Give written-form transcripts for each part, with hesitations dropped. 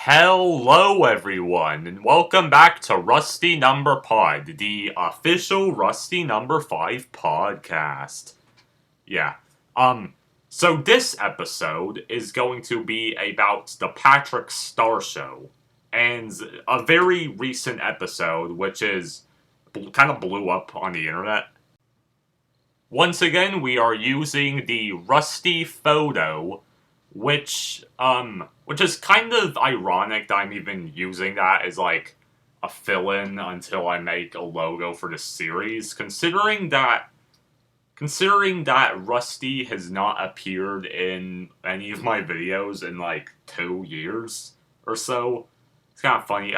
Hello, everyone, and welcome back to Rusty Number Pod, the official Rusty Number 5 podcast. Yeah. So this episode is going to be about the Patrick Star Show, and a very recent episode, which is kind of blew up on the internet. Once again, we are using the Rusty photo, which is kind of ironic that I'm even using that as, like, a fill-in until I make a logo for this series, considering that Rusty has not appeared in any of my videos in, like, 2 years or so. It's kind of funny.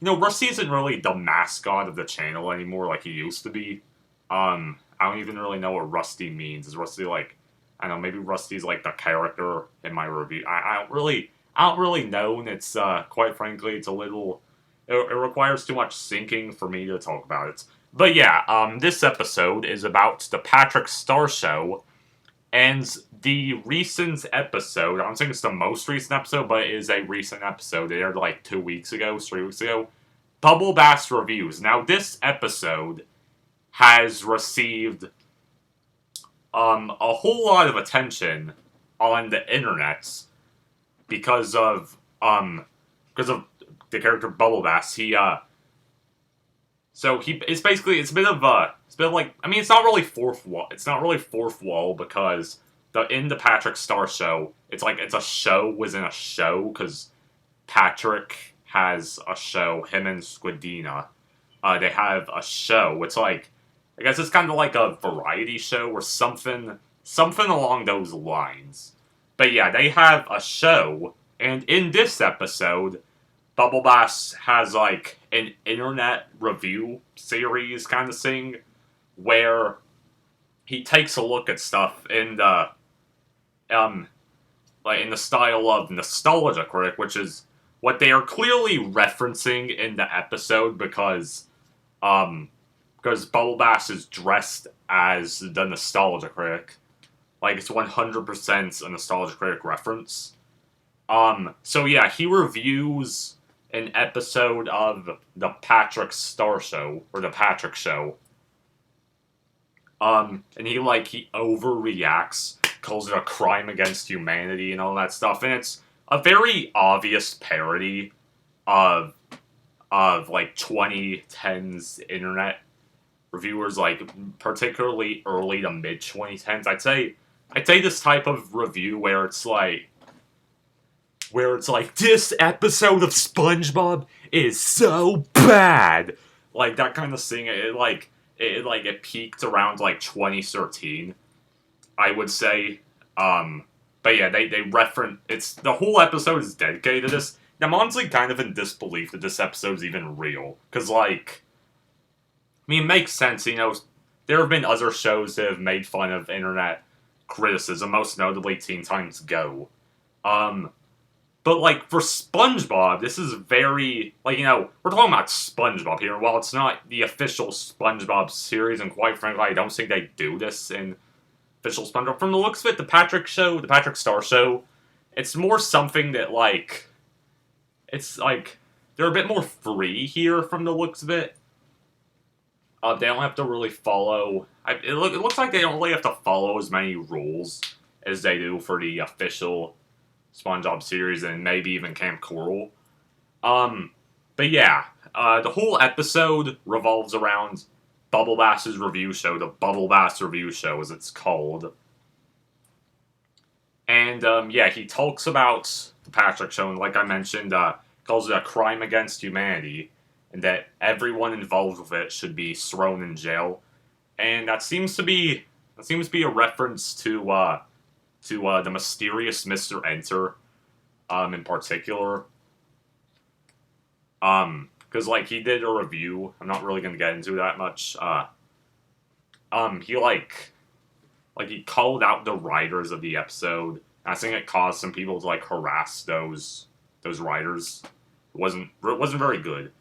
Rusty isn't really the mascot of the channel anymore like he used to be. I don't even really know what Rusty means. Is Rusty like, I don't know, maybe Rusty's like the character in my review. I don't really know, and it's, quite frankly, it's a little, it requires too much thinking for me to talk about it. But yeah, this episode is about the Patrick Star Show, and the recent episode, I don't think it's the most recent episode, but it is a recent episode. It aired like 2 weeks ago, 3 weeks ago. Bubble Bass Reviews. Now, this episode has received a whole lot of attention on the internet because of the character Bubble Bass. It's a bit of like, I mean, it's not really fourth wall because in the Patrick Star Show, it's like it's a show within a show, because Patrick has a show, him and Squidina. They have a show. It's like, I guess it's kind of like a variety show or something along those lines. But yeah, they have a show, and in this episode, Bubble Bass has like an internet review series kind of thing, where he takes a look at stuff in the style of Nostalgia Critic, which is what they are clearly referencing in the episode, because Bubble Bass is dressed as the Nostalgia Critic. Like, it's 100% a Nostalgia Critic reference. So yeah, he reviews an episode of the Patrick Star Show, or the Patrick Show. And he overreacts, calls it a crime against humanity and all that stuff, and it's a very obvious parody of like 2010s internet reviewers, like particularly early to mid 2010s. I'd say this type of review where it's like this episode of SpongeBob is so bad, like that kind of thing. It peaked around like 2013, I would say. But yeah, they reference, it's, the whole episode is dedicated to this. I'm honestly kind of in disbelief that this episode's even real, because like, I mean, it makes sense, you know, there have been other shows that have made fun of internet criticism, most notably Teen Titans Go. But, like, for SpongeBob, this is very, like, you know, we're talking about SpongeBob here. While it's not the official SpongeBob series, and quite frankly, I don't think they do this in official SpongeBob. From the looks of it, the Patrick Star Show, it's more something that, like, it's, like, they're a bit more free here from the looks of it. They don't have to really follow, it looks like they don't really have to follow as many rules as they do for the official SpongeBob series, and maybe even Camp Coral. But yeah, the whole episode revolves around Bubble Bass's review show, the Bubble Bass Review Show, as it's called. And, yeah, he talks about the Patrick Show, and like I mentioned, calls it a crime against humanity, and that everyone involved with it should be thrown in jail. And that seems to be a reference to the mysterious Mr. Enter, in particular. Because, like, he did a review, I'm not really gonna get into that much, he called out the writers of the episode, and I think it caused some people to, like, harass those writers. It wasn't very good.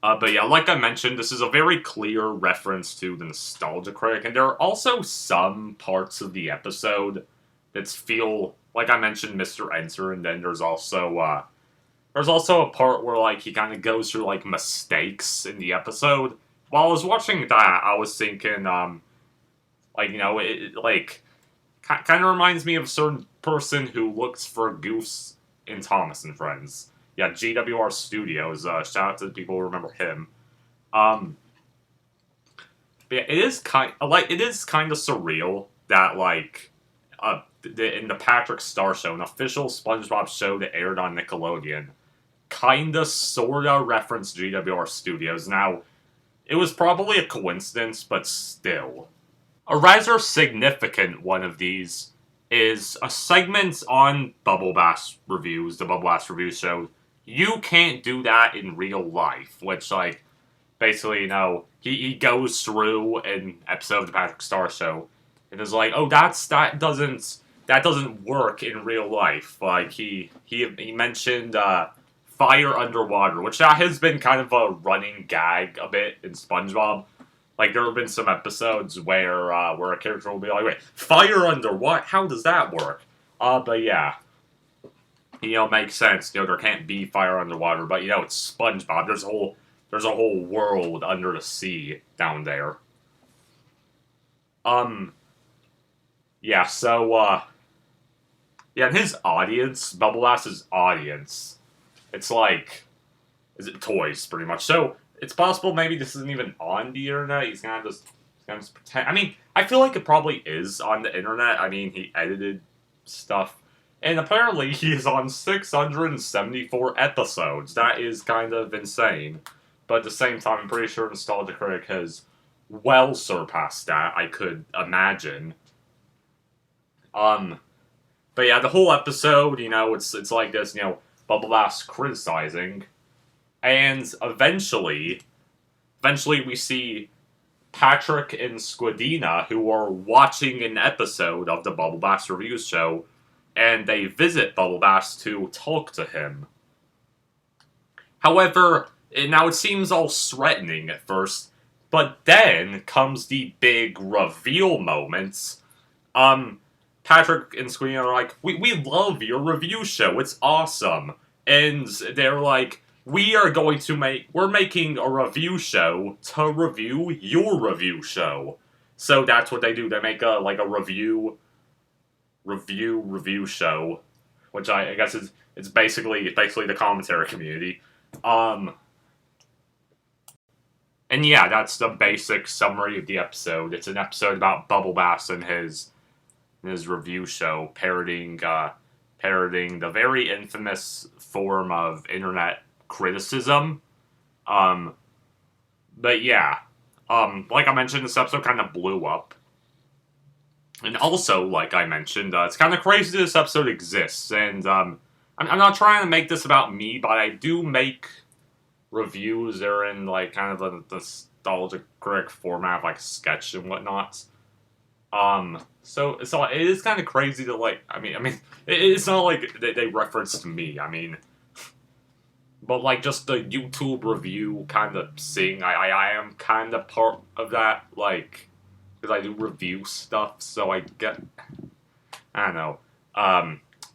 But yeah, like I mentioned, this is a very clear reference to the Nostalgia Critic, and there are also some parts of the episode that feel like I mentioned, Mr. Enter, and then there's also a part where like he kind of goes through like mistakes in the episode. While I was watching that, I was thinking, like it like kind of reminds me of a certain person who looks for Goose in Thomas and Friends. Yeah, GWR Studios. Shout out to the people who remember him. But yeah, it is kind of surreal that like in the Patrick Star Show, an official SpongeBob show that aired on Nickelodeon, kinda sorta referenced GWR Studios. Now, it was probably a coincidence, but still. A rather significant one of these is a segment on Bubble Bass Reviews, the Bubble Bass Review show. You can't do that in real life, which, like, basically, he goes through an episode of the Patrick Star Show and is like, oh, that doesn't work in real life. Like, he mentioned, fire underwater, which that has been kind of a running gag a bit in SpongeBob. Like, there have been some episodes where a character will be like, wait, fire under what? How does that work? But yeah. Makes sense. There can't be fire underwater, but it's SpongeBob. There's a whole world under the sea down there. Yeah, so, yeah, and his audience, Bubble Bass's audience, it's like, is it toys, pretty much. So, it's possible maybe this isn't even on the internet. He's gonna just pretend. I mean, I feel like it probably is on the internet. I mean, he edited stuff. And apparently he is on 674 episodes. That is kind of insane. But at the same time, I'm pretty sure Nostalgia Critic has well surpassed that, I could imagine. But yeah, the whole episode, it's like this, Bubble Bass criticizing. And eventually we see Patrick and Squidina, who are watching an episode of the Bubble Bass Reviews show, and they visit Bubble Bass to talk to him. However, now it seems all threatening at first, but then comes the big reveal moments. Patrick and Squidina are like, we love your review show, it's awesome. And they're like, we're making a review show to review your review show. So that's what they do. They make a review show, which I guess it's basically the commentary community. And yeah, that's the basic summary of the episode. It's an episode about Bubble Bass and his review show, parodying the very infamous form of internet criticism. But yeah, like I mentioned, this episode kind of blew up. And also, like I mentioned, it's kind of crazy this episode exists, and I'm not trying to make this about me, but I do make reviews that are in, like, kind of a nostalgic correct format, like sketch and whatnot. So it is kind of crazy to, like, I mean, it's not like they referenced me, I mean, but, like, just the YouTube review kind of thing, I am kind of part of that, like, because I do review stuff, so I don't know,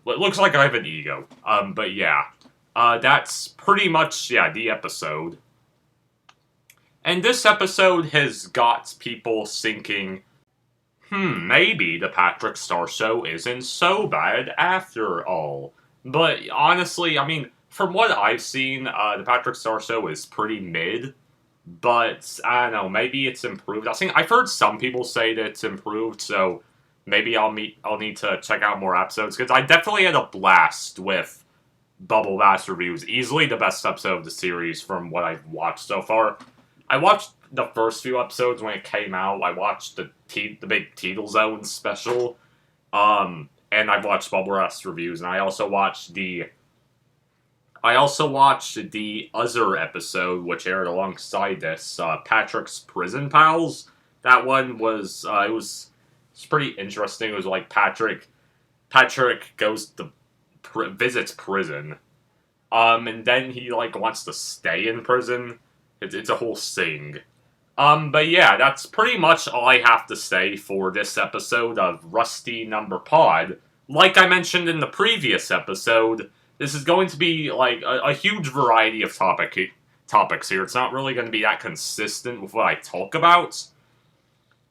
it looks like I have an ego, but yeah, that's pretty much, the episode. And this episode has got people thinking, maybe the Patrick Star Show isn't so bad after all. But honestly, I mean, from what I've seen, the Patrick Star Show is pretty mid. But, I don't know, maybe it's improved. I've heard some people say that it's improved, so maybe I'll need to check out more episodes, because I definitely had a blast with Bubble Bass Reviews. Easily the best episode of the series from what I've watched so far. I watched the first few episodes when it came out. I watched the big Teetle Zone special. And I've watched Bubble Bass Reviews, and I also watched the other episode, which aired alongside this, Patrick's Prison Pals. That one was, it's pretty interesting. It was like Patrick goes to visits prison, and then he, like, wants to stay in prison. It's a whole thing. But yeah, that's pretty much all I have to say for this episode of Rusty Number Pod. like I mentioned in the previous episode, this is going to be like a huge variety of topics here. It's not really going to be that consistent with what I talk about,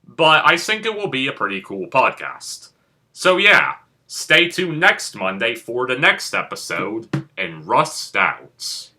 but I think it will be a pretty cool podcast. So yeah, stay tuned next Monday for the next episode and rust out.